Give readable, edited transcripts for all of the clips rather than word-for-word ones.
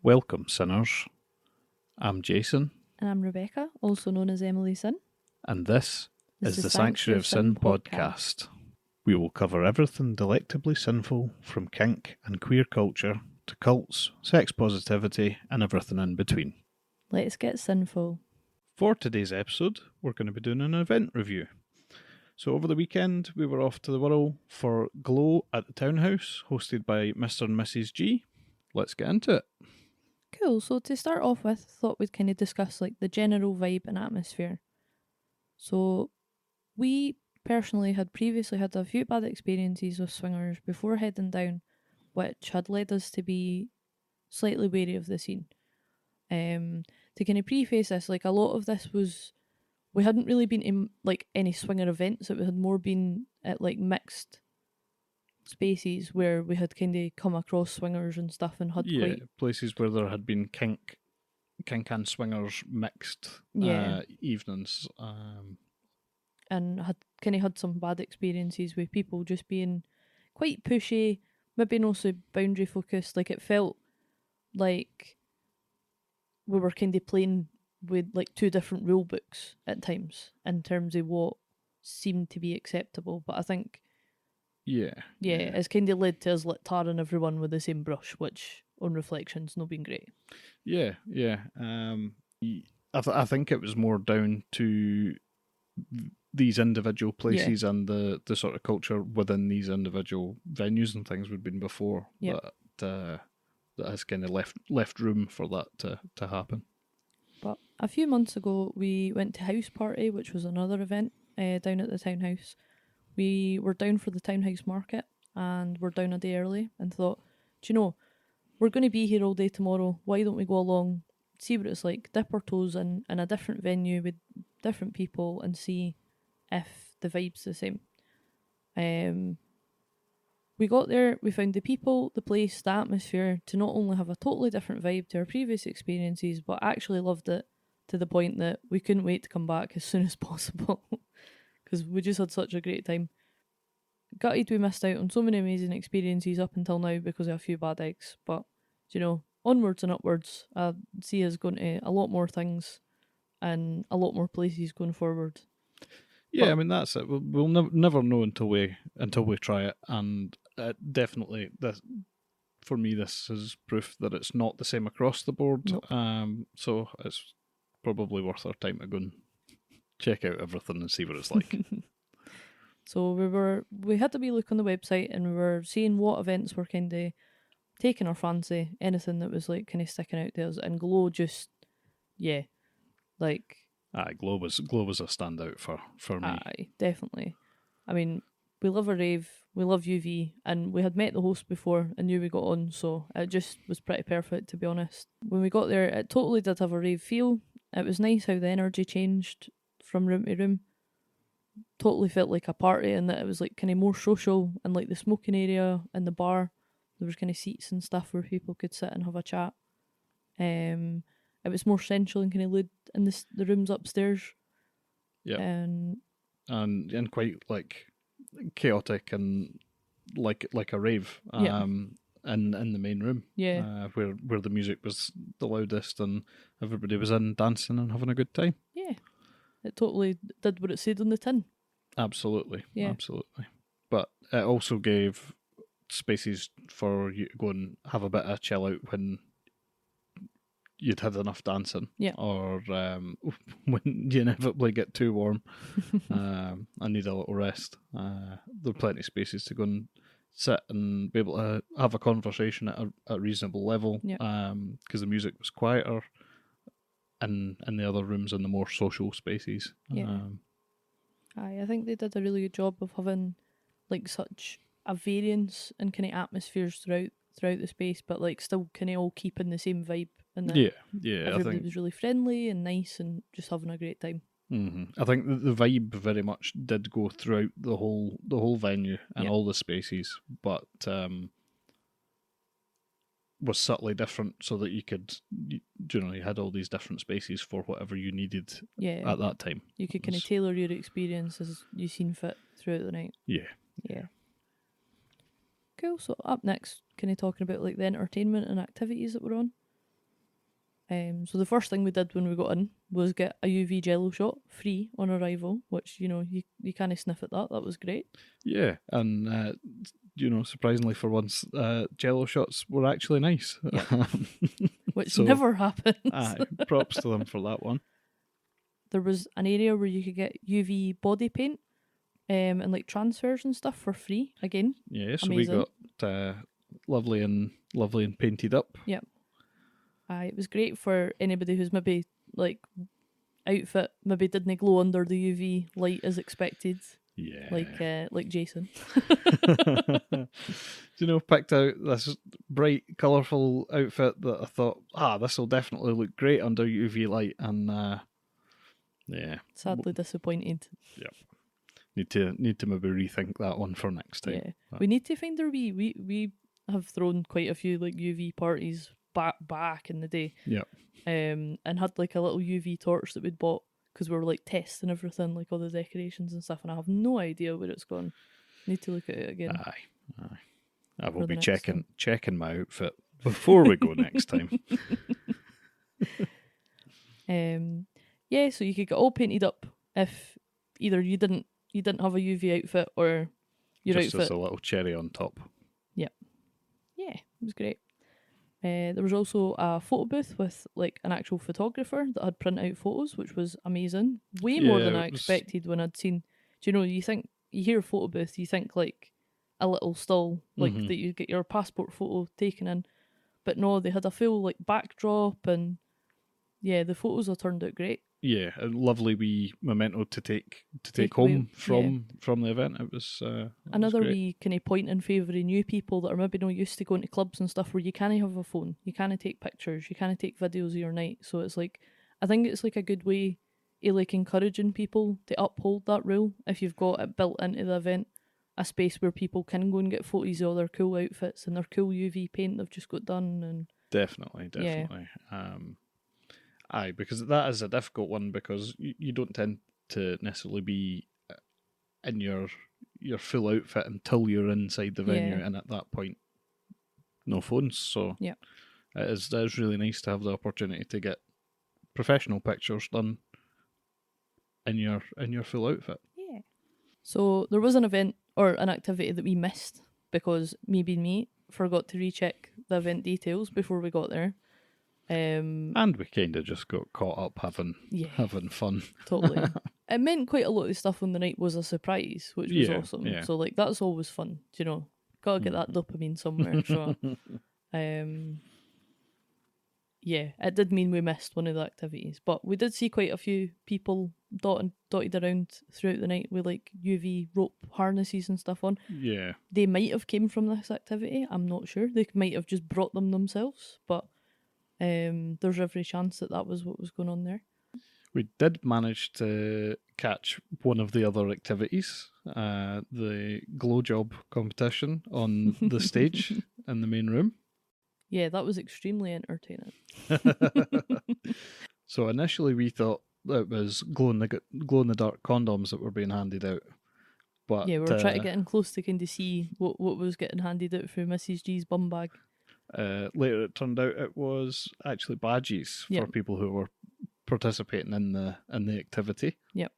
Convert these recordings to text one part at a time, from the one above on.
Welcome, sinners. I'm Jason, And I'm Rebecca, also known as Emily Sin. and this is the Sanctuary of Sin podcast. We will cover everything delectably sinful, from kink and queer culture to cults, sex positivity, and everything in between. Let's get sinful. For today's episode, we're going to be doing an event review. So over the weekend, we were off to the Wirral for Glow at the Townhouse, hosted by Mr. and Mrs. G. Let's get into it. Cool, so to start off with, thought we'd kind of discuss like the general vibe and atmosphere. So we personally had previously had a few bad experiences with swingers before heading down, which had led us to be slightly wary of the scene. To kind of preface this, like a lot of this was, we hadn't really been in like any swinger events, it had more been at like mixed spaces where we had kind of come across swingers and stuff and had places where there had been kink and swingers mixed evenings. And had kind of had some bad experiences with people just being quite pushy, maybe not so boundary focused. Like it felt like we were kind of playing with like two different rule books at times in terms of what seemed to be acceptable. But I think it's kind of led to us like tarring everyone with the same brush, which on reflection's not been great. I think it was more down to these individual places and the sort of culture within these individual venues and things we'd been before that has kind of left room for that to happen. But a few months ago, we went to House Party, which was another event down at the Townhouse. We were down for the Townhouse market and we're down a day early and thought, do you know, we're going to be here all day tomorrow. Why don't we go along, see what it's like, dip our toes in a different venue with different people and see if the vibe's the same. We got there, we found the people, the place, the atmosphere to not only have a totally different vibe to our previous experiences, but actually loved it to the point that we couldn't wait to come back as soon as possible because we just had such a great time. Gutted we missed out on so many amazing experiences up until now because of a few bad eggs, but you know, onwards and upwards. I see us going to a lot more things and a lot more places going forward. Yeah, but, I mean that's it. We'll never know until we try it, and definitely this for me this is proof that it's not the same across the board. Nope. So it's probably worth our time to go and check out everything and see what it's like. So we had to be looking on the website and we were seeing what events were kind of taking our fancy, anything that was like kind of sticking out to us, and Glow just Glow was a standout for me. Aye, definitely. I mean, we love a rave, we love UV, and we had met the host before and knew we got on, so it just was pretty perfect, to be honest. When we got there, it totally did have a rave feel. It was nice how the energy changed from room to room. Totally felt like a party, and that it was like kind of more social, and like the smoking area and the bar, there was kind of seats and stuff where people could sit and have a chat. It was more central and kind of lewd in the rooms upstairs. Yeah. And quite like chaotic and like a rave. In the main room. Yeah. Where the music was the loudest and everybody was in dancing and having a good time. Yeah. It totally did what it said on the tin. Absolutely. Yeah. Absolutely. But it also gave spaces for you to go and have a bit of chill out when you'd had enough dancing, or when you inevitably get too warm and need a little rest. There are plenty of spaces to go and sit and be able to have a conversation at a reasonable level, because the music was quieter in the other rooms and the more social spaces. I think they did a really good job of having like such a variance in kind of atmospheres throughout the space, but like still kind of all keeping the same vibe. And everybody was really friendly and nice and just having a great time. Mm-hmm. I think the vibe very much did go throughout the whole venue and all the spaces, but was subtly different so that you could, you had all these different spaces for whatever you needed at that time. You could kind of tailor your experience as you seen fit throughout the night. Yeah. Cool. So up next, kind of talking about like the entertainment and activities that we're on. So the first thing we did when we got in was get a UV jello shot free on arrival, which, you kind of sniff at that. That was great. Yeah, and, surprisingly for once, jello shots were actually nice. Yep. Which never happens. Props to them for that one. There was an area where you could get UV body paint and like transfers and stuff for free again. Yeah, so amazing. We got lovely and painted up. Yep. It was great for anybody who's maybe like outfit maybe didn't glow under the UV light as expected. Yeah. Like Jason. Picked out this bright, colourful outfit that I thought, this will definitely look great under UV light, and yeah. Sadly disappointed. Yep. Need to maybe rethink that one for next time. Yeah. But we need to find our we have thrown quite a few like UV parties back in the day. Yep. And had like a little UV torch that we'd bought because we were like testing everything, like all the decorations and stuff, and I have no idea where it's gone. Need to look at it again. Aye. I will be checking my outfit before we go next time. Yeah, so you could get all painted up if either you didn't have a UV outfit or your just outfit. Just a little cherry on top. Yep. Yeah, it was great. There was also a photo booth with like an actual photographer that had print out photos, which was amazing. Way more than I expected when I'd seen. Do you know, you hear photo booth, you think like a little stall, like that you get your passport photo taken in. But no, they had a full like backdrop, and yeah, the photos all turned out great. Yeah, a lovely wee memento to take home from the event. It was another wee kind of point in favour of new people that are maybe not used to going to clubs and stuff, where you can't have a phone, you can't take pictures, you can't take videos of your night. So it's like, I think it's like a good way of like encouraging people to uphold that rule. If you've got it built into the event, a space where people can go and get photos of their cool outfits and their cool UV paint they've just got done. And definitely. Yeah. Aye, because that is a difficult one, because you don't tend to necessarily be in your full outfit until you're inside the venue, and at that point, no phones. So yeah, it is really nice to have the opportunity to get professional pictures done in your full outfit. Yeah. So there was an event or an activity that we missed because me being me forgot to recheck the event details before we got there. And we kind of just got caught up having fun. Totally. It meant quite a lot of stuff on the night was a surprise, which was awesome. Yeah. So like that's always fun, gotta get that dopamine somewhere. So yeah, it did mean we missed one of the activities, but we did see quite a few people dotted around throughout the night with like UV rope harnesses and stuff on. Yeah, they might have came from this activity. I'm not sure. They might have just brought them themselves, but there's every chance that was what was going on there. We did manage to catch one of the other activities, the glow job competition on the stage in the main room. Yeah, that was extremely entertaining. So initially we thought it was glow in the dark condoms that were being handed out. But yeah, we were trying to get in close to kind of see what was getting handed out through Mrs. G's bum bag. Later it turned out it was actually badges for people who were participating in the activity. Yep.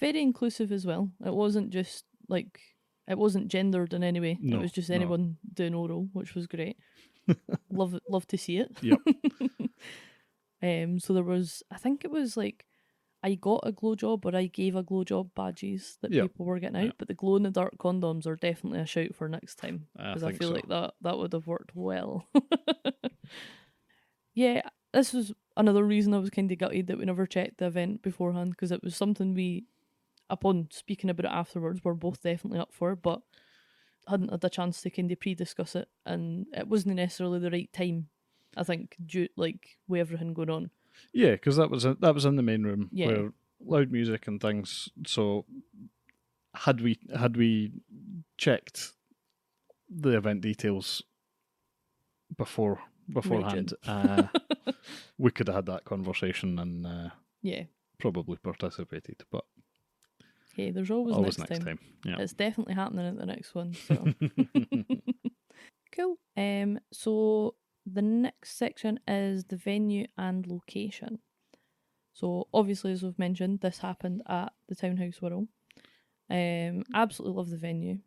Very inclusive as well. It wasn't just like, it wasn't gendered in any way. No, it was just anyone doing oral, which was great. Love to see it. Yep. So there was, I think it was like, I got a glow job or I gave a glow job badges that people were getting out, but the glow in the dark condoms are definitely a shout for next time, because I feel like that would have worked well. Yeah, this was another reason I was kind of gutted that we never checked the event beforehand, because it was something we, upon speaking about it afterwards, were both definitely up for, but hadn't had a chance to kind of pre-discuss it, and it wasn't necessarily the right time, I think, due like with everything going on. Yeah, because that was in the main room where loud music and things. So had we checked the event details beforehand, we could have had that conversation and probably participated. But hey, there's always next time. Yeah. It's definitely happening at the next one. So cool. So the next section is the venue and location. So obviously, as we've mentioned, this happened at the Townhouse Wirral. Absolutely love the venue.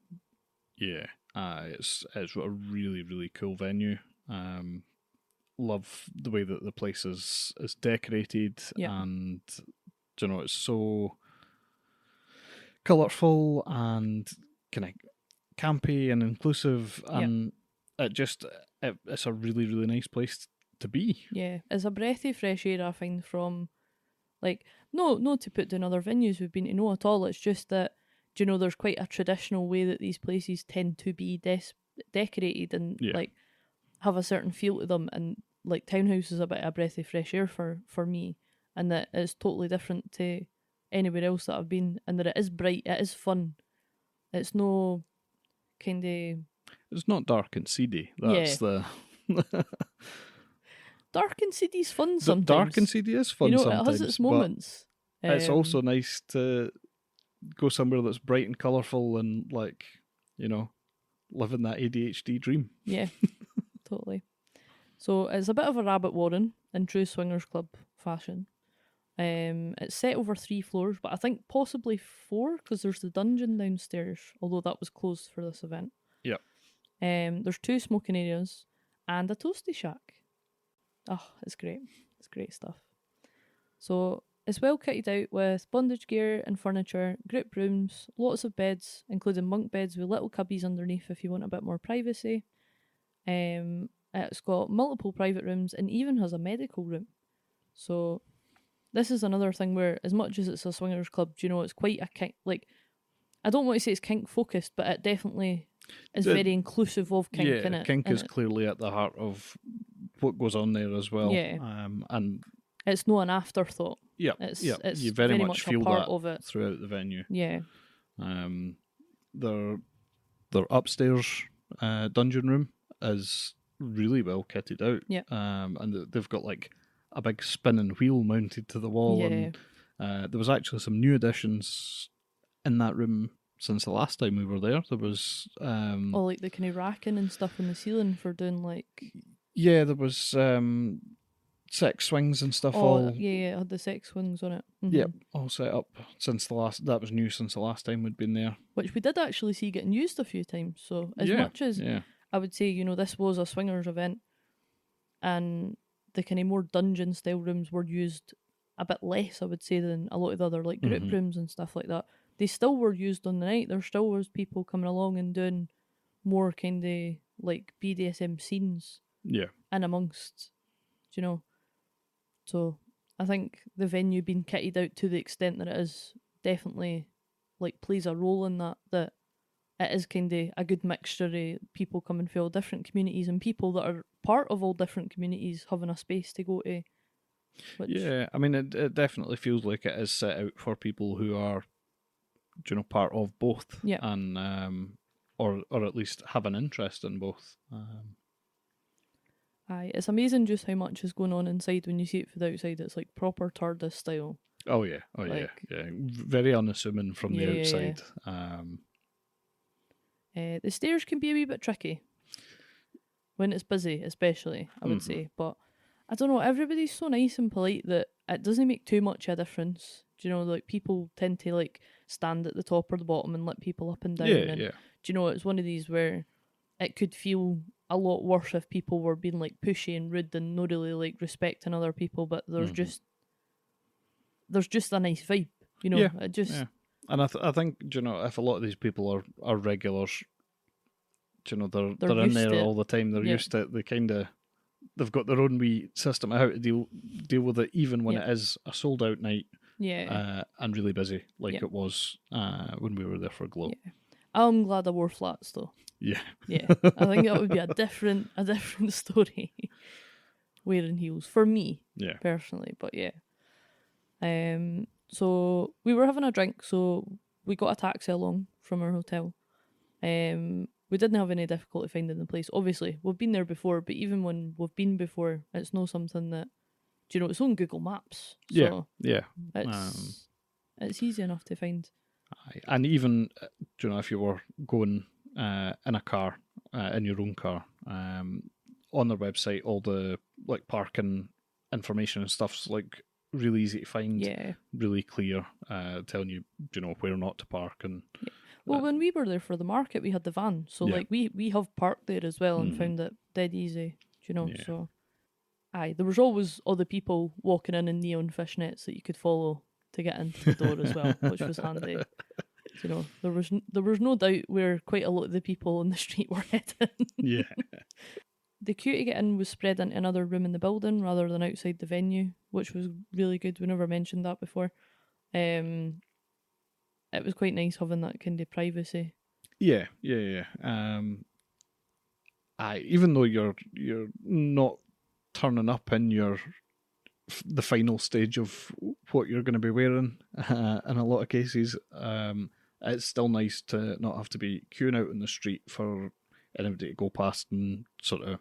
Yeah, it's a really, really cool venue. Love the way that the place is decorated, and it's so colourful and kind of campy and inclusive, and it's a really, really nice place to be. Yeah, it's a breath of fresh air, I find, from like no to put down other venues we've been to, no at all. It's just that there's quite a traditional way that these places tend to be decorated and like have a certain feel to them, and like Townhouse is a bit of a breath of fresh air for me, and that it's totally different to anywhere else that I've been, and that it is bright, it is fun. It's no kind of... It's not dark and seedy. That's the... Dark and seedy's fun sometimes. Dark and seedy is fun sometimes. It has its moments. It's also nice to go somewhere that's bright and colourful and, like, living that ADHD dream. Yeah, totally. So it's a bit of a rabbit warren in true swingers club fashion. It's set over 3 floors, but I think possibly 4, because there's the dungeon downstairs, although that was closed for this event. Yep. There's 2 smoking areas and a toastie shack. Oh, it's great. It's great stuff. So it's well kitted out with bondage gear and furniture, group rooms, lots of beds, including bunk beds with little cubbies underneath if you want a bit more privacy. It's got multiple private rooms and even has a medical room. So this is another thing where, as much as it's a swingers club, it's quite a kink, like, I don't want to say it's kink focused, but it definitely is very inclusive of kink. Yeah, kink is clearly at the heart of what goes on there as well. Yeah. And it's not an afterthought. Yeah, it's you very much feel a part that of it throughout the venue. Yeah. Their upstairs dungeon room is really well kitted out. Yeah. And they've got like a big spinning wheel mounted to the wall. Yeah. And there was actually some new additions in that room since the last time we were there. There was like the kind of racking and stuff in the ceiling for doing like... Yeah, there was sex swings and stuff. It had the sex swings on it. Mm-hmm. Yep, all set up since the last... That was new since the last time we'd been there. Which we did actually see getting used a few times. So as much as I would say, this was a swingers event and the kind of more dungeon style rooms were used a bit less, I would say, than a lot of the other like group rooms and stuff like that. They still were used on the night. There still was people coming along and doing more kind of like BDSM scenes. Yeah. And amongst, So I think the venue being kitted out to the extent that it is definitely like plays a role in that it is kind of a good mixture of people coming from all different communities and people that are part of all different communities having a space to go to. Yeah, I mean, it definitely feels like it is set out for people who are, part of both. Yeah. And, or at least have an interest in both. Aye, it's amazing just how much is going on inside when you see it from the outside. It's like proper TARDIS style. Oh yeah, yeah. Very unassuming from the outside. Yeah. The stairs can be a wee bit tricky when it's busy, especially, I would say. But I don't know, everybody's so nice and polite that it doesn't make too much of a difference. Like people tend to like stand at the top or the bottom and let people up and down. Yeah. It's one of these where it could feel a lot worse if people were being like pushy and rude and not really like respecting other people, but there's just a nice vibe, And I think if a lot of these people are regulars, they're in there all the time. They're used to it. They've got their own wee system of how to deal with it, even when it is a sold out night. Yeah. And really busy, like it was when we were there for Glow. Yeah. I'm glad I wore flats though. Yeah. Yeah. I think that would be a different story. Wearing heels for me. Yeah. Personally. But yeah. So we were having a drink, so we got a taxi along from our hotel. We didn't have any difficulty finding the place. Obviously, we've been there before, but even when we've been before, it's not something that it's on Google Maps. So yeah. It's easy enough to find. And even, if you were going in a car, in your own car, on their website, all the like parking information and stuff's like really easy to find. Yeah. Really clear, telling you, where not to park. And well, when we were there for the market, we had the van, so like we have parked there as well and found it dead easy. So. Aye, there was always other people walking in neon fishnets that you could follow to get into the door as well, which was handy. There was no doubt where quite a lot of the people on the street were heading. Yeah. The queue to get in was spread into another room in the building rather than outside the venue, which was really good. We never mentioned that before. It was quite nice having that kind of privacy. Yeah. Even though you're not turning up in the final stage of what you're going to be wearing, in a lot of cases, it's still nice to not have to be queuing out in the street for anybody to go past and sort of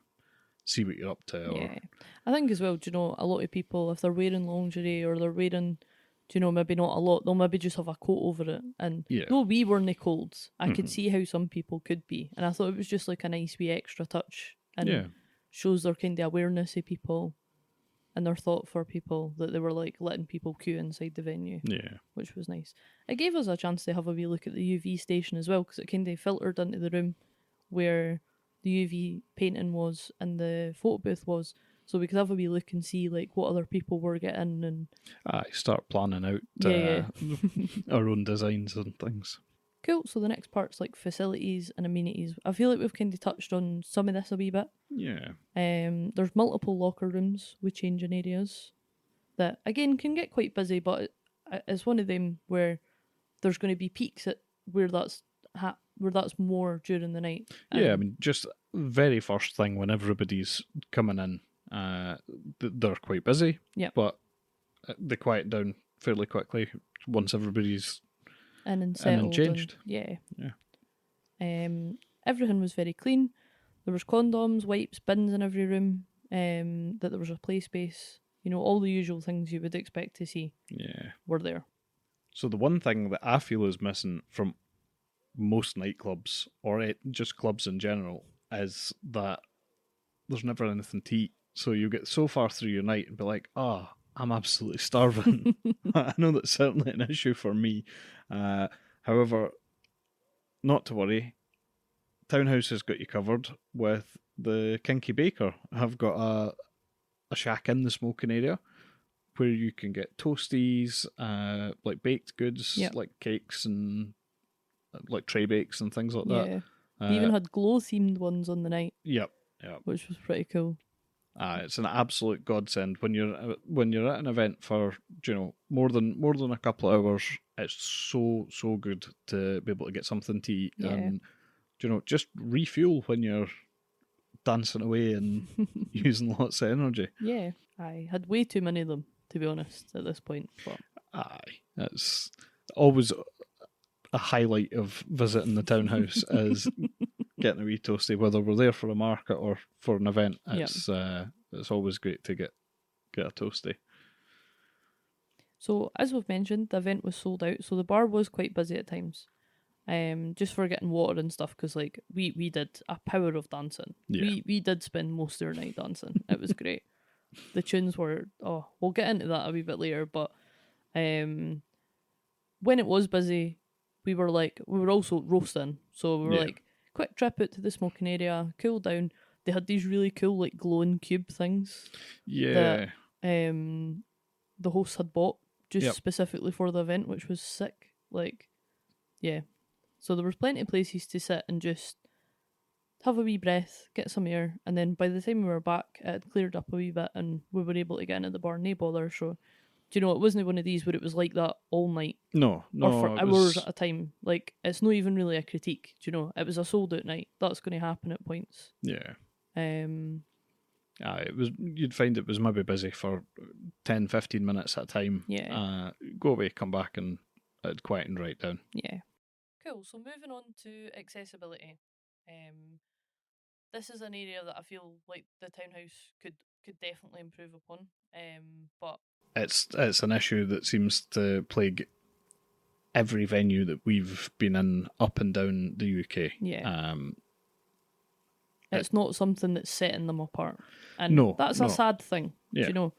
see what you're up to. Yeah, I think as well, a lot of people, if they're wearing lingerie or they're wearing, maybe not a lot, they'll maybe just have a coat over it. And though we weren't cold, I could see how some people could be. And I thought it was just like a nice wee extra touch. And shows their kind of awareness of people and their thought for people, that they were like letting people queue inside the venue. Yeah. Which was nice. It gave us a chance to have a wee look at the UV station as well, because it kind of filtered into the room where the UV painting was and the photo booth was, so we could have a wee look and see like what other people were getting and start planning out our own designs and things. Cool. So the next part's like facilities and amenities. I feel like we've kind of touched on some of this a wee bit. Yeah. There's multiple locker rooms with changing areas that again can get quite busy, but it's one of them where there's going to be peaks at where that's more during the night. Yeah, I mean, just very first thing when everybody's coming in, they're quite busy. Yeah. But they quiet down fairly quickly once everybody's and changed. Yeah. Everything was very clean. There was condoms, wipes, bins in every room. That there was a play space. All the usual things you would expect to see. Yeah. Were there. So the one thing that I feel is missing from most nightclubs, or just clubs in general, is that there's never anything to eat. So you get so far through your night and be like, I'm absolutely starving. I know that's certainly an issue for me. However, not to worry. Townhouse has got you covered with the Kinky Baker. I've got a shack in the smoking area where you can get toasties, like baked goods, like cakes and like tray bakes and things like that. We even had glow-themed ones on the night. Yep. Which was pretty cool. It's an absolute godsend when you're at an event for more than a couple of hours. It's so good to be able to get something to eat and just refuel when you're dancing away and using lots of energy. Yeah, I had way too many of them, to be honest, at this point. But that's always a highlight of visiting the Townhouse is getting a wee toasty, whether we're there for a market or for an event. It's always great to get a toasty. So, as we've mentioned, the event was sold out, so the bar was quite busy at times. Just for getting water and stuff, because like we did a power of dancing. Yeah. We did spend most of our night dancing. It was great. The tunes were we'll get into that a wee bit later, but when it was busy, we were also roasting, so we were like, quick trip out to the smoking area, cool down. They had these really cool like glowing cube things. Yeah. That the host had bought just specifically for the event, which was sick. So there was plenty of places to sit and just have a wee breath, get some air, and then by the time we were back, it had cleared up a wee bit and we were able to get into the bar, no bother. So, it wasn't one of these where it was like that all night. No. Or for hours at a time. Like, it's not even really a critique, it was a sold out night. That's going to happen at points. Yeah. It was. You'd find it was maybe busy for 10, 15 minutes at a time. Yeah. Go away, come back, and it'd quieten right down. Yeah. Cool. So moving on to accessibility. This is an area that I feel like the Townhouse could definitely improve upon. But it's an issue that seems to plague every venue that we've been in up and down the UK. Yeah. It's not something that's setting them apart. And that's a sad thing, you know.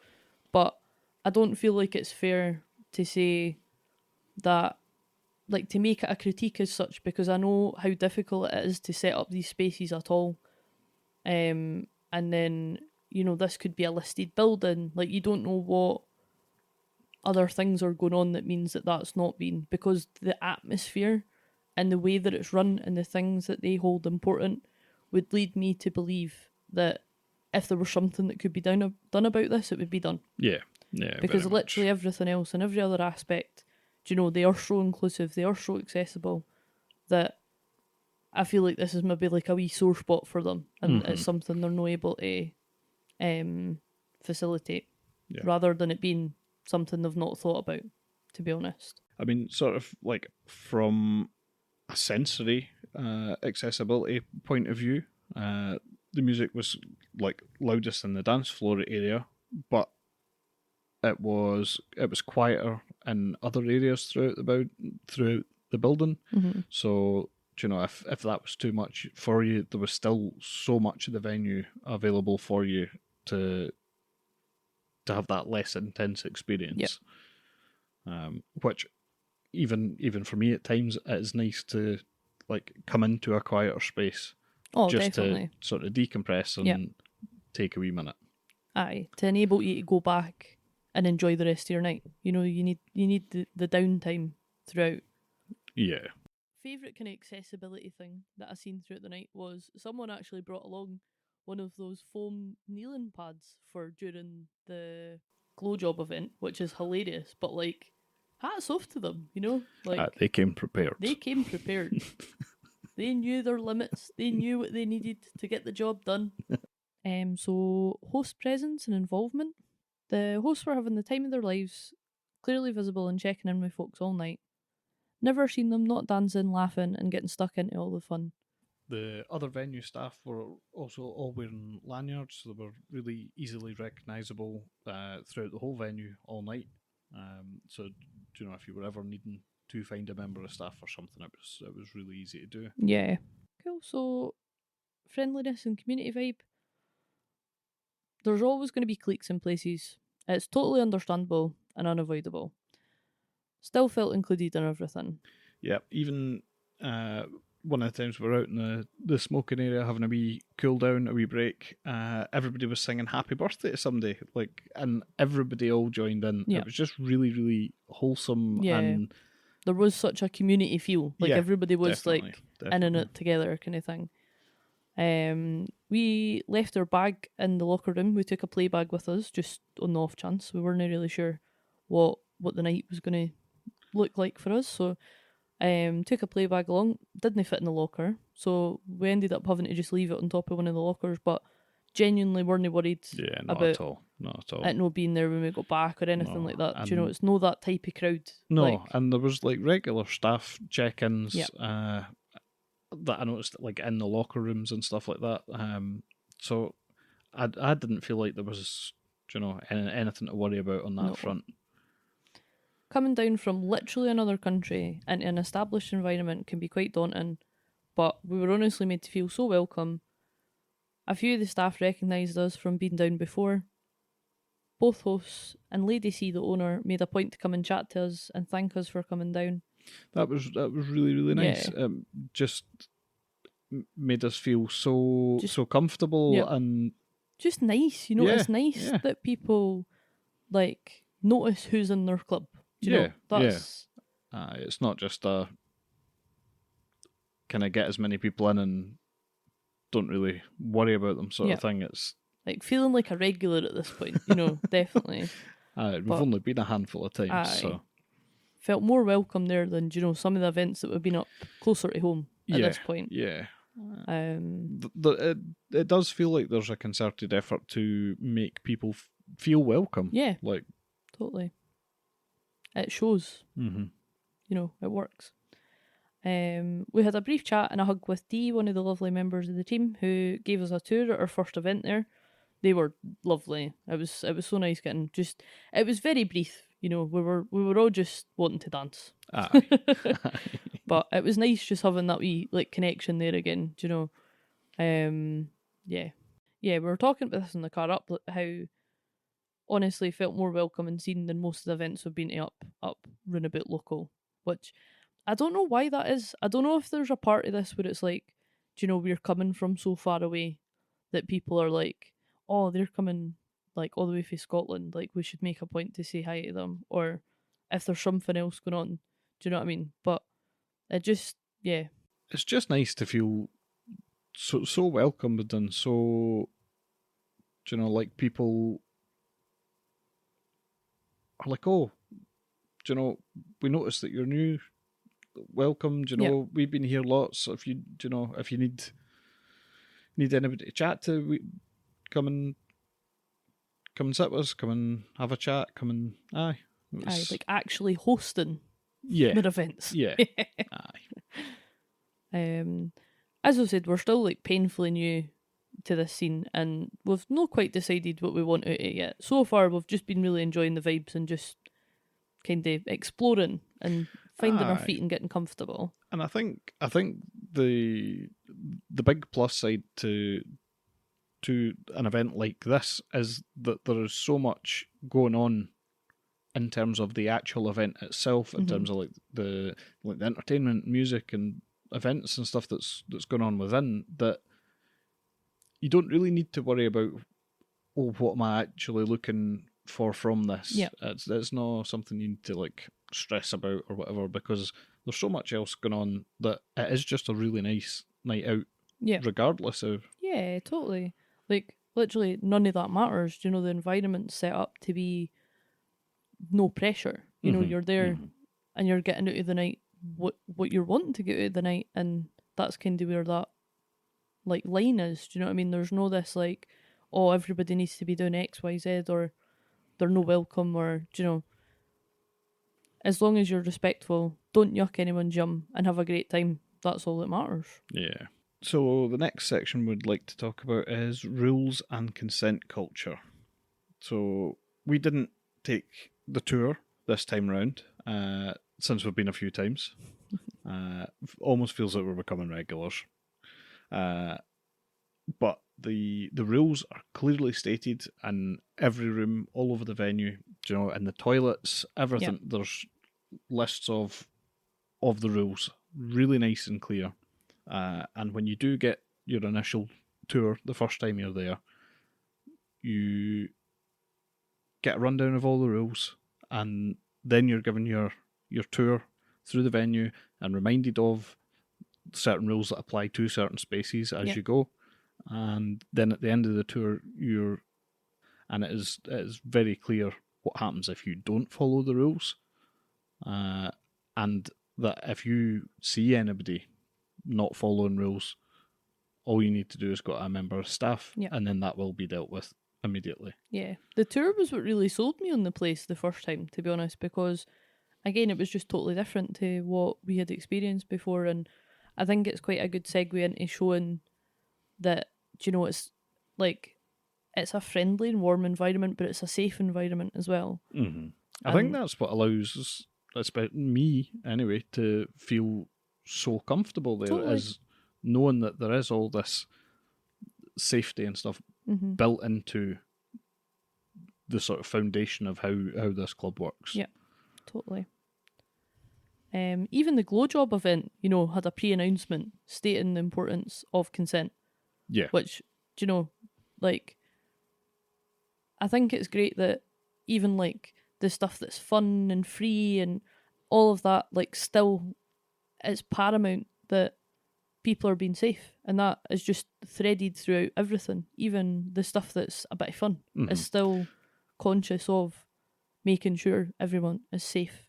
But I don't feel like it's fair to say that, like, to make it a critique as such, because I know how difficult it is to set up these spaces at all. And then, you know, this could be a listed building. Like, you don't know what other things are going on that means that that's not been, because the atmosphere and the way that it's run and the things that they hold important would lead me to believe that if there was something that could be done about this, it would be done. Yeah. Because literally everything else and every other aspect, you know, they are so inclusive, they are so accessible that I feel like this is maybe like a wee sore spot for them, and it's something they're not able to facilitate, rather than it being something they've not thought about, to be honest. I mean, sort of like from a sensory accessibility point of view, the music was like loudest in the dance floor area, but it was quieter in other areas throughout the building. So, you know, if that was too much for you, there was still so much of the venue available for you to have that less intense experience. Which even for me at times, it is nice to like come into a quieter space, just definitely, to sort of decompress and take a wee minute. Aye, to enable you to go back and enjoy the rest of your night. You know, you need the downtime throughout. Yeah. Favourite kind of accessibility thing that I seen throughout the night was someone actually brought along one of those foam kneeling pads for during the glow job event, which is hilarious. But like, hats off to them, you know? Like, they came prepared. They knew their limits. They knew what they needed to get the job done. So host presence and involvement. The hosts were having the time of their lives, clearly visible and checking in with folks all night. Never seen them not dancing, laughing, and getting stuck into all the fun. The other venue staff were also all wearing lanyards, so they were really easily recognisable throughout the whole venue all night. So, you know, if you were ever needing to find a member of staff or something, it was really easy to do. Yeah. Cool. So, friendliness and community vibe. There's always going to be cliques in places. It's totally understandable and unavoidable. Still felt included in everything. Yeah, even one of the times we were out in the smoking area having a wee cool down, a wee break, everybody was singing happy birthday to somebody, like, and everybody all joined in. It was just really, really wholesome. Yeah. And there was such a community feel. Like, everybody was definitely. in it together kind of thing. We left our bag in the locker room. We took a play bag with us just on the off chance. We weren't really sure what the night was going to look like for us. So took a play bag along. Didn't fit in the locker. So we ended up having to just leave it on top of one of the lockers. But genuinely weren't worried not about at all. Not at all. It not being there when we got back or anything like that. Do you know, it's no that type of crowd. No, and there was like regular staff check-ins that I noticed like in the locker rooms and stuff like that. So I didn't feel like there was, you know, anything to worry about on that front. Coming down from literally another country into an established environment can be quite daunting, but we were honestly made to feel so welcome. A few of the staff recognised us from being down before. Both hosts and Lady C, the owner, made a point to come and chat to us and thank us for coming down. That was really, really nice. Just made us feel so comfortable and just nice. You know, it's nice that people like notice who's in their club. Do you know? That's it's not just a kind of get as many people in and don't really worry about them sort of thing. It's like feeling like a regular at this point, you know, definitely. We've only been a handful of times, so felt more welcome there than, you know, some of the events that we've been up closer to home at this point. Yeah. It does feel like there's a concerted effort to make people feel welcome. Yeah, like totally. It shows. Mm-hmm. You know, it works. We had a brief chat and a hug with Dee, one of the lovely members of the team, who gave us a tour at our first event there. They were lovely. It was so nice getting just. It was very brief. You know, we were all just wanting to dance. But it was nice just having that wee like connection there again. Do you know? Yeah. Yeah, we were talking about this in the car up, how honestly felt more welcome and seen than most of the events we've been to up Runabout Local, which I don't know why that is. I don't know if there's a part of this where it's like, do you know, we're coming from so far away that people are like, oh, they're coming like all the way from Scotland, like we should make a point to say hi to them, or if there's something else going on, do you know what I mean? But it just, yeah. It's just nice to feel so welcomed and so, do you know, like people are like, oh, do you know, we noticed that you're new. Welcome, do you know, we've been here lots. If you, do you know, if you need anybody to chat to, come and sit with us. Come and have a chat. Come and aye, like actually hosting. Yeah, their events. Yeah, aye. As I said, we're still like painfully new to this scene, and we've not quite decided what we want out of it yet. So far, we've just been really enjoying the vibes and just kind of exploring and finding our feet and getting comfortable. And I think the big plus side to an event like this is that there is so much going on in terms of the actual event itself, in terms of like the entertainment, music, and events and stuff that's going on within, that you don't really need to worry about, oh, what am I actually looking for from this? Yeah. It's not something you need to like stress about or whatever, because there's so much else going on that it is just a really nice night out. Yeah. Regardless of. Yeah, totally. Like literally none of that matters. You know, the environment's set up to be no pressure. You know, you're there and you're getting out of the night what you're wanting to get out of the night, and that's kind of where that like line is. Do you know what I mean? There's no this like, oh, everybody needs to be doing X, Y, Z, or they're no welcome, or do you know, as long as you're respectful, don't yuck anyone's yum, and have a great time. That's all that matters. Yeah. So the next section we'd like to talk about is rules and consent culture. So we didn't take the tour this time round, since we've been a few times. Almost feels like we're becoming regulars. But the rules are clearly stated in every room, all over the venue, you know, in the toilets, everything. Yep. There's lists of the rules, really nice and clear. And when you do get your initial tour, the first time you're there, you get a rundown of all the rules, and then you're given your tour through the venue and reminded of certain rules that apply to certain spaces as you go. And then at the end of the tour, it is very clear what happens if you don't follow the rules, and that if you see anybody not following rules, all you need to do is go to a member of staff, and then that will be dealt with immediately. Yeah, the tour was what really sold me on the place the first time, to be honest, because again, it was just totally different to what we had experienced before, and I think it's quite a good segue into showing that, you know, it's like it's a friendly and warm environment, but it's a safe environment as well. Mm-hmm. I think that's what allows, me anyway, to feel so comfortable there, is knowing that there is all this safety and stuff built into the sort of foundation of how this club works. Yeah, totally. Even the Glow Job event, you know, had a pre-announcement stating the importance of consent. Yeah. Which, do you know, like, I think it's great that even like the stuff that's fun and free and all of that, like, still it's paramount that people are being safe, and that is just threaded throughout everything. Even the stuff that's a bit of fun is still conscious of making sure everyone is safe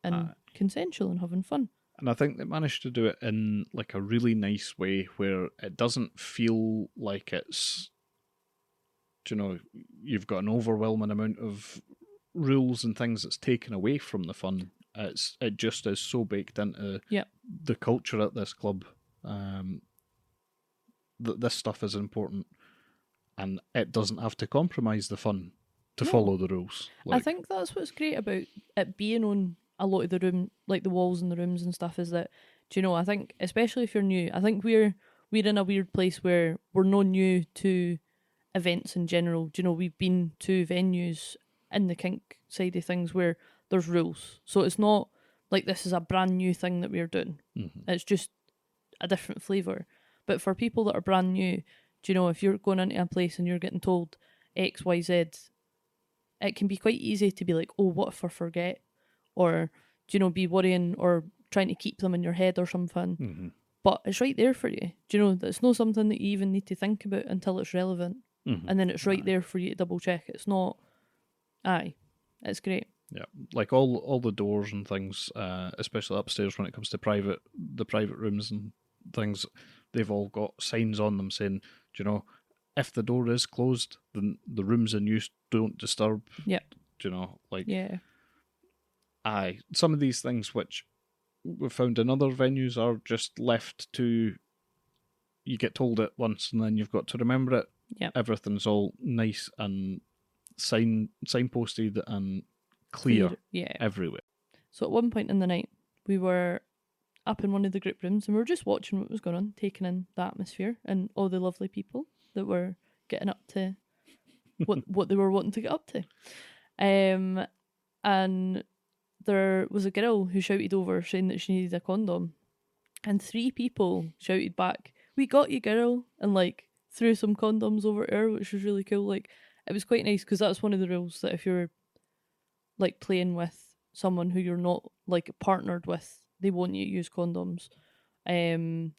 and consensual and having fun. And I think they managed to do it in like a really nice way where it doesn't feel like it's, you know, you've got an overwhelming amount of rules and things that's taken away from the fun. It just is so baked into the culture at this club, that this stuff is important, and it doesn't have to compromise the fun to follow the rules. I think that's what's great about it being on a lot of the room, like the walls in the rooms and stuff, is that, do you know, I think especially if you're new, I think we we're in a weird place where we're not new to events in general. Do you know, we've been to venues in the kink side of things where there's rules. So it's not like this is a brand new thing that we're doing. Mm-hmm. It's just a different flavour. But for people that are brand new, do you know, if you're going into a place and you're getting told X, Y, Z, it can be quite easy to be like, oh, what if I forget? Or, do you know, be worrying or trying to keep them in your head or something. Mm-hmm. But it's right there for you. Do you know, it's not something that you even need to think about until it's relevant. Mm-hmm. And then it's right there for you to double check. It's not, it's great. Yeah, like all the doors and things, especially upstairs when it comes to the private rooms and things, they've all got signs on them saying, do you know, if the door is closed, then the rooms in use don't disturb. Yeah. Do you know, like, yeah. Some of these things which we've found in other venues are just left to, you get told it once and then you've got to remember it. Yeah. Everything's all nice and signposted and clear. Yeah. Everywhere. So at one point in the night, we were up in one of the group rooms and we were just watching what was going on, taking in the atmosphere and all the lovely people that were getting up to what they were wanting to get up to. And there was a girl who shouted over saying that she needed a condom, and 3 people shouted back, "We got you, girl," and like threw some condoms over her, which was really cool. Like, it was quite nice because that's one of the rules, that if you're like playing with someone who you're not like partnered with, they want you to use condoms. And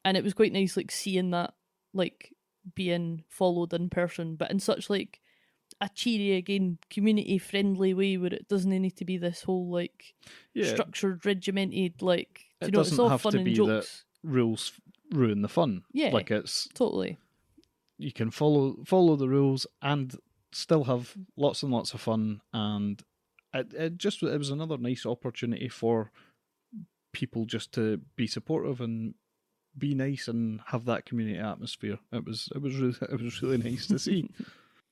it was quite nice, like, seeing that, like, being followed in person, but in such like a cheery, again, community friendly way where it doesn't need to be this whole like structured, regimented, like, do you know, it's all fun and jokes. Rules ruin the fun. Yeah, like, it's totally. You can follow the rules and still have lots and lots of fun, and it was another nice opportunity for people just to be supportive and be nice and have that community atmosphere. It was really nice to see.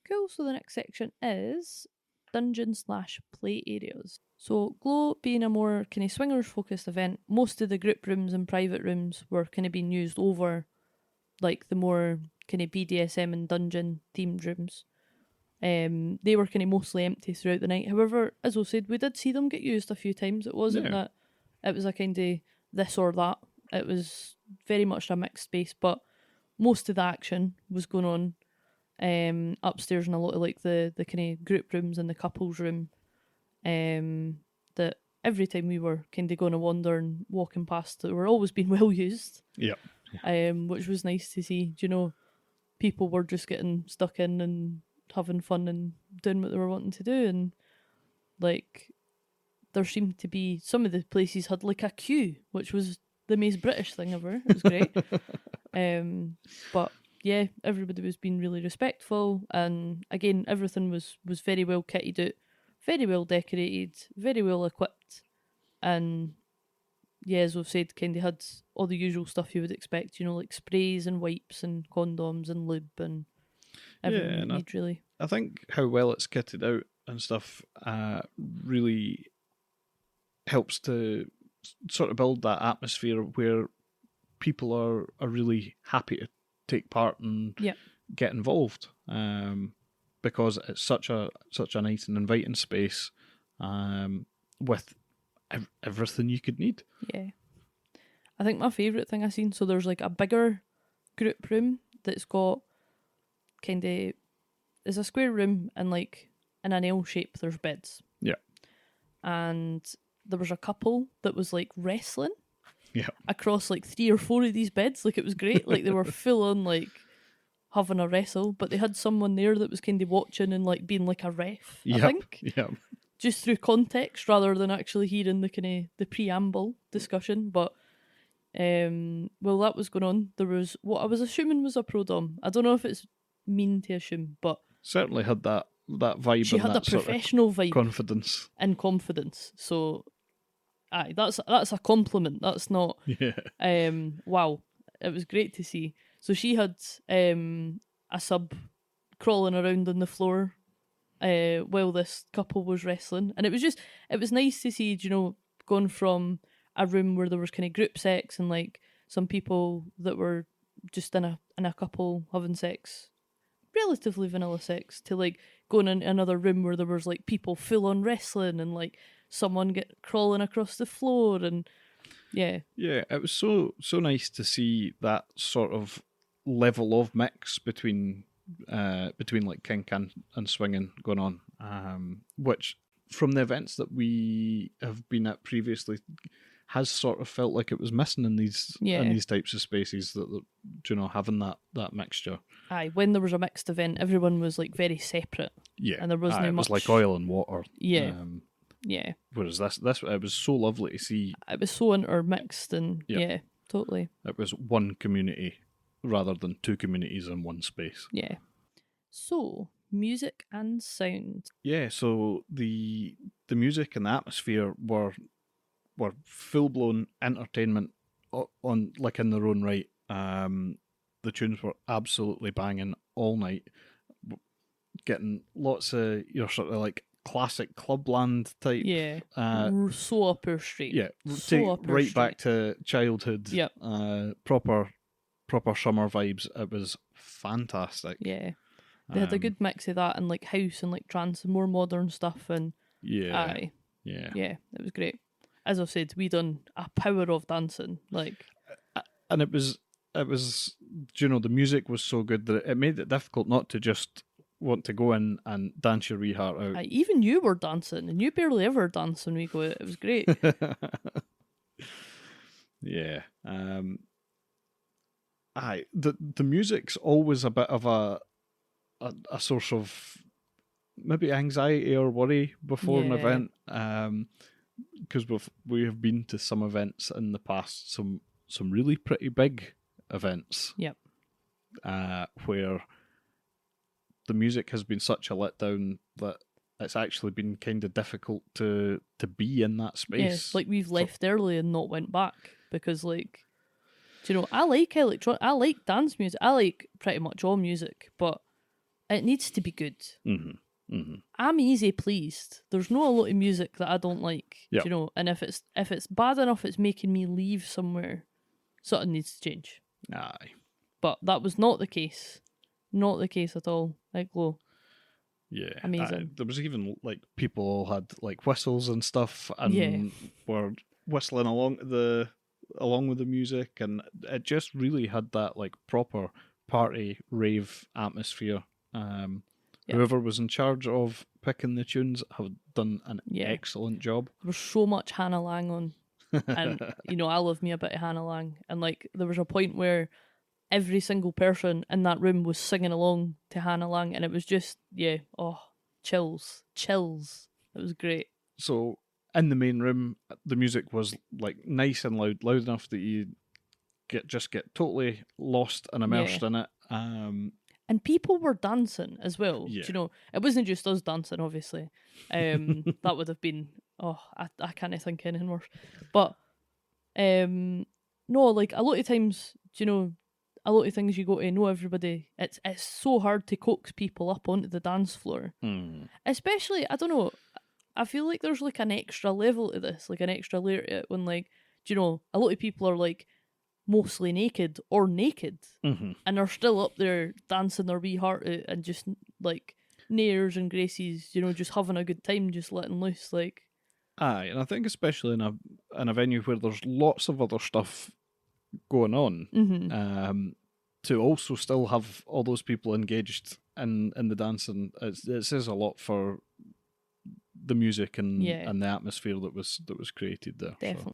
Cool. So the next section is dungeon/play areas. So Glow being a more kind of swingers focused event, most of the group rooms and private rooms were kind of being used over like the more kind of BDSM and dungeon themed rooms. They were kind of mostly empty throughout the night. However, as I said, we did see them get used a few times. It wasn't that it was a kind of this or that. It was very much a mixed space, but most of the action was going on upstairs in a lot of like the kind of group rooms and the couples room. That every time we were kind of going to wander and walking past, they were always being well used. Yeah. Which was nice to see. Do you know, people were just getting stuck in and having fun and doing what they were wanting to do, and like there seemed to be some of the places had like a queue, which was the most British thing ever. It was great. But yeah, everybody was being really respectful, and again, everything was very well kitted out, very well decorated, very well equipped, and yeah, as we've said, kind of had all the usual stuff you would expect, you know, like sprays and wipes and condoms and lube and everything you need, really. I think how well it's kitted out and stuff really helps to sort of build that atmosphere where people are really happy to take part and get involved, because it's such a nice and inviting space with everything you could need. Yeah. I think my favourite thing I've seen, so there's like a bigger group room that's got kind of, it's a square room and like in an L shape there's beds. Yeah. And there was a couple that was like wrestling across like 3 or 4 of these beds. Like, it was great. Like, they were full on like having a wrestle, but they had someone there that was kind of watching and like being like a ref, I think. Yeah. Just through context rather than actually hearing the kind of the preamble discussion. But while that was going on, there was what I was assuming was a pro-dom. I don't know if it's mean to assume, but certainly had that vibe. She had a professional vibe, confidence. So, aye, that's a compliment. That's not. Yeah. Wow, it was great to see. So she had a sub crawling around on the floor while this couple was wrestling, and it was nice to see, you know, going from a room where there was kind of group sex and like some people that were just in a couple having sex, relatively vanilla sex, to like going in another room where there was like people full on wrestling and like someone get crawling across the floor and yeah. Yeah, it was so nice to see that sort of level of mix between like kink and swinging going on, which from the events that we have been at previously has sort of felt like it was missing in these types of spaces, that having that mixture. Aye, when there was a mixed event, everyone was like very separate. Yeah, and there wasn't it much. was like oil and water. Yeah. Yeah. Whereas this it was so lovely to see. It was so intermixed and yeah, totally. It was one community rather than two communities in one space. Yeah. So, music and sound. Yeah, so the music and the atmosphere were full blown entertainment on like in their own right. The tunes were absolutely banging all night, getting lots of your sort of like classic clubland type. Yeah. So up your street. Yeah. So up your right street. back to childhood. Yep. Proper summer vibes. It was fantastic. Yeah. They had a good mix of that and like house and like trance and more modern stuff and yeah. Yeah, it was great. As I've said, we done a power of dancing, like, and it was the music was so good that it made it difficult not to just want to go in and dance your wee heart out. Even you were dancing, and you barely ever dance when we go out. It was great. Yeah. The music's always a bit of a source of maybe anxiety or worry before an event. Because we have been to some events in the past, some really pretty big events. Yep. Where the music has been such a letdown that it's actually been kind of difficult to be in that space. Yeah, like we've left early and not went back because, like, I like I like dance music. I like pretty much all music, but it needs to be good. Mm-hmm. Mm-hmm. I'm easy pleased. There's not a lot of music that I don't like. Yep. And if it's bad enough, it's making me leave somewhere. Something needs to change. Aye. But that was not the case. Not the case at all. Like, Glow. Yeah. Amazing. There was even like people had like whistles and stuff and were whistling along with the music, and it just really had that like proper party rave atmosphere. Whoever was in charge of picking the tunes have done an excellent job. There was so much Hannah Lang on. And, I love me a bit of Hannah Lang. And, like, there was a point where every single person in that room was singing along to Hannah Lang. And it was just, chills. It was great. So, in the main room, the music was, like, nice and loud enough that you get totally lost and immersed in it. And people were dancing as well. Yeah. It wasn't just us dancing, obviously. That would have been, I can't think anything worse. But, no, like, a lot of times, a lot of things you go to know everybody. It's so hard to coax people up onto the dance floor. Especially, I don't know, I feel like there's, like, an extra level to this, like, an extra layer to it when, like, a lot of people are, like, mostly naked or naked and are still up there dancing their wee heart out and just like Nairs and Gracies, just having a good time, just letting loose. Like, aye, and I think especially in a venue where there's lots of other stuff going on, to also still have all those people engaged in the dancing, it says a lot for the music and the atmosphere that was created there. Definitely.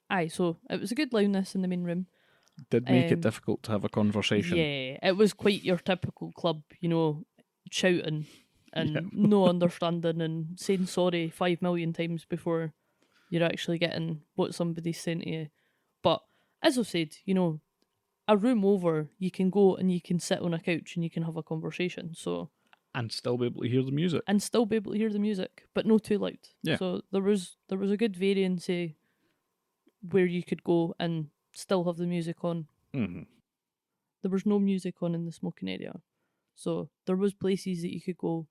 Aye, so it was a good loudness in the main room. Did make it difficult to have a conversation. Yeah, it was quite your typical club, shouting and no understanding and saying sorry 5 million times before you're actually getting what somebody's saying to you. But as I've said, a room over, you can go and you can sit on a couch and you can have a conversation. So and still be able to hear the music. But no too loud. Yeah. So there was a good variance where you could go and still have the music on. Mm-hmm. There was no music on in the smoking area, so there was places that you could go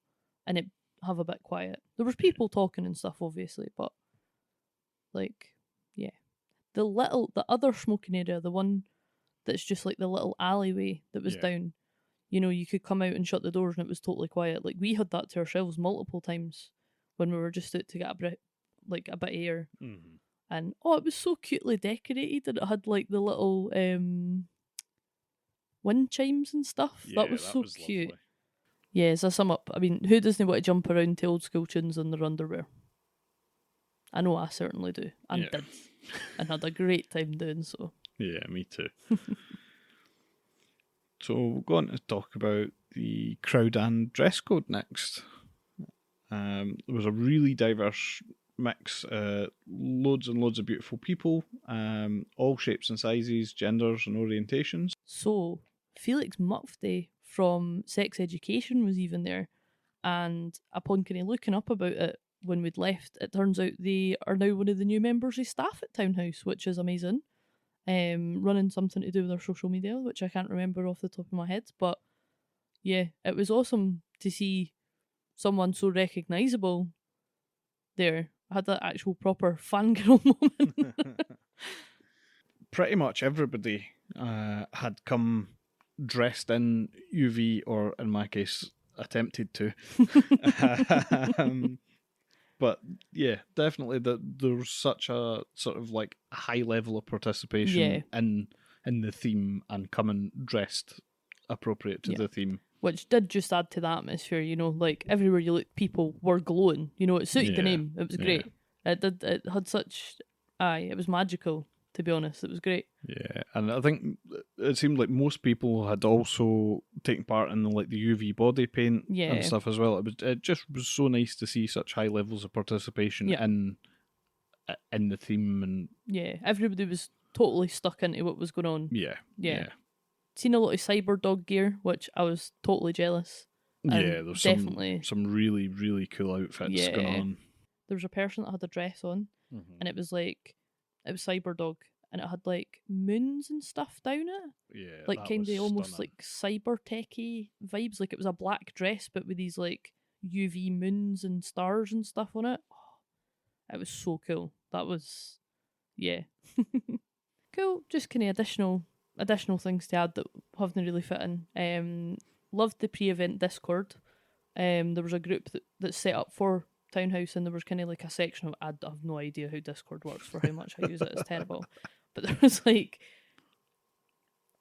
and it have a bit quiet. There was people talking and stuff, obviously, but like, the other smoking area, the one that's just like the little alleyway that was down. You know, you could come out and shut the doors and it was totally quiet. Like, we had that to ourselves multiple times when we were just out to get a bit of air. Mm-hmm. And it was so cutely decorated, and it had like the little wind chimes and stuff. Yeah, that was so cute. Lovely. Yeah, as I sum up, I mean, who doesn't want to jump around to old school tunes in their underwear? I know I certainly do, and did, and had a great time doing so. Yeah, me too. So we're going to talk about the crowd and dress code next. There was a really diverse mix, loads and loads of beautiful people, all shapes and sizes, genders and orientations. So Felix Mufti from Sex Education was even there, and upon kind of looking up about it when we'd left, it turns out they are now one of the new members of staff at Townhouse, which is amazing. Running something to do with their social media, which I can't remember off the top of my head, but yeah, it was awesome to see someone so recognisable there. I had that actual proper fangirl moment. Pretty much everybody had come dressed in UV, or in my case, attempted to. But yeah, definitely there's such a sort of like high level of participation in the theme and coming dressed appropriate to the theme. Which did just add to the atmosphere, you know, like everywhere you look, people were glowing. You know, it suited the name. It was great. It had such, it was magical, to be honest. It was great. Yeah, and I think it seemed like most people had also taken part in the UV body paint and stuff as well. It just was so nice to see such high levels of participation in the theme, and everybody was totally stuck into what was going on. Yeah. Seen a lot of cyber dog gear, which I was totally jealous. Yeah, there's definitely some really, really cool outfits going on. There was a person that had a dress on, and it was cyber dog, and it had like moons and stuff down it. Yeah, like kind of almost like cyber techy vibes. Like it was a black dress, but with these like UV moons and stars and stuff on it. Oh, it was so cool. That was, cool. Just kind of additional things to add that haven't really fit in. Loved the pre-event Discord. There was a group that's set up for Townhouse, and there was kind of like a section of, I have no idea how Discord works for how much I use it. It's terrible. But there was like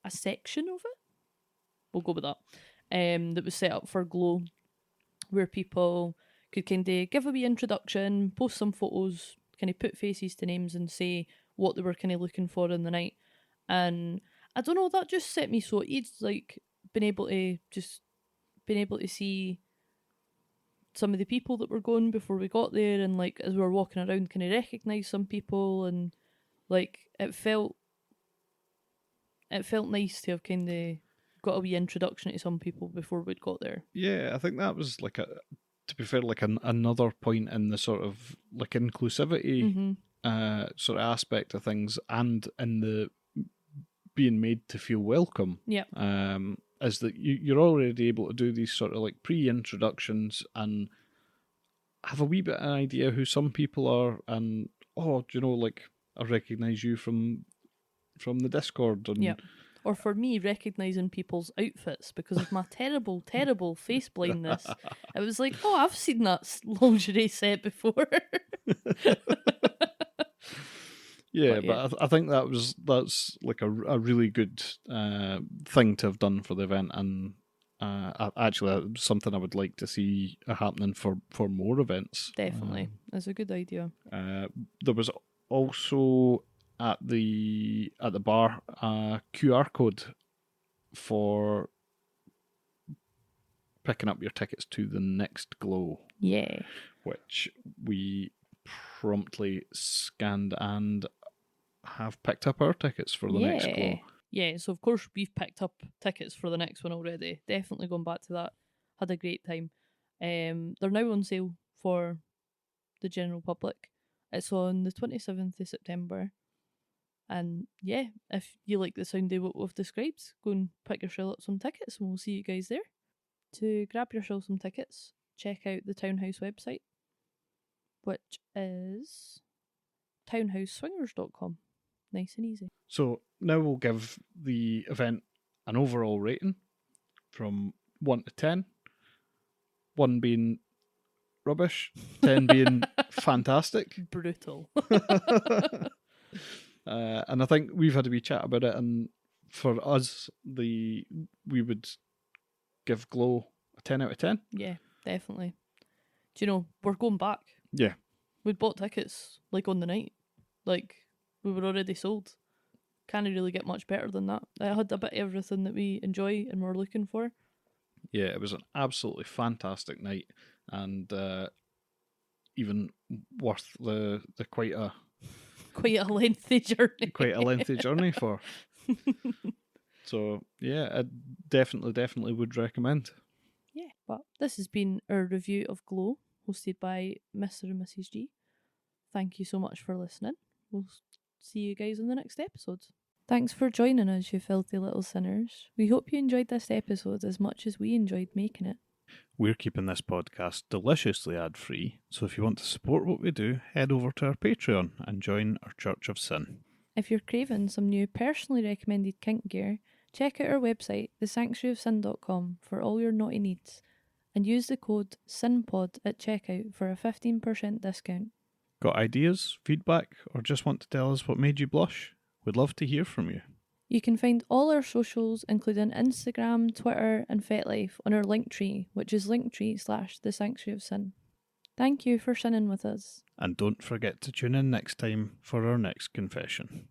a section of it, we'll go with that, that was set up for Glow, where people could kind of give a wee introduction, post some photos, kind of put faces to names and say what they were kind of looking for in the night. And I don't know, that just set me so at ease, like being able to see some of the people that were going before we got there, and like as we were walking around, kind of recognise some people, and like it felt nice to have kind of got a wee introduction to some people before we'd got there. Yeah, I think that was like to be fair, like another point in the sort of like inclusivity sort of aspect of things, and in the being made to feel welcome. Yeah. Is that you're already able to do these sort of like pre-introductions and have a wee bit of an idea who some people are, and like I recognise you from the Discord, and or for me recognising people's outfits because of my terrible face blindness. It was like, I've seen that lingerie set before. But I think that's like a really good thing to have done for the event, and actually something I would like to see happening for more events. Definitely, that's a good idea. There was also at the bar a QR code for picking up your tickets to the next Glow. Yeah, which we promptly scanned and have picked up our tickets for the next Glow. Yeah, so of course we've picked up tickets for the next one already. Definitely going back to that. Had a great time. They're now on sale for the general public. It's on the 27th of September. And yeah, if you like the sound of what we've described, go and pick yourself up some tickets and we'll see you guys there. To grab yourself some tickets, check out the Townhouse website, which is townhouseswingers.com. Nice and easy. So now we'll give the event an overall rating from 1 to 10. 1 being rubbish, 10 being fantastic. Brutal. And I think we've had a wee chat about it, and for us, we would give Glow a 10 out of 10. Yeah, definitely. Do you know, we're going back. Yeah. We bought tickets, like, on the night. Like, we were already sold. Can't really get much better than that. I had a bit of everything that we enjoy and we're looking for. Yeah, it was an absolutely fantastic night, and even worth the quite a lengthy journey. Quite a lengthy journey for. So yeah, I definitely would recommend. Yeah, but this has been our review of Glow, hosted by Mr. and Mrs. G. Thank you so much for listening. We'll see you guys in the next episode. Thanks for joining us, you filthy little sinners. We hope you enjoyed this episode as much as we enjoyed making it. We're keeping this podcast deliciously ad-free, so if you want to support what we do, head over to our Patreon and join our Church of Sin. If you're craving some new personally recommended kink gear, check out our website, thesanctuaryofsin.com, for all your naughty needs, and use the code SINPOD at checkout for a 15% discount. Got ideas, feedback, or just want to tell us what made you blush? We'd love to hear from you. You can find all our socials, including Instagram, Twitter, and FetLife, on our Linktree, which is linktree/thesanctuaryofsin. Thank you for sinning with us. And don't forget to tune in next time for our next confession.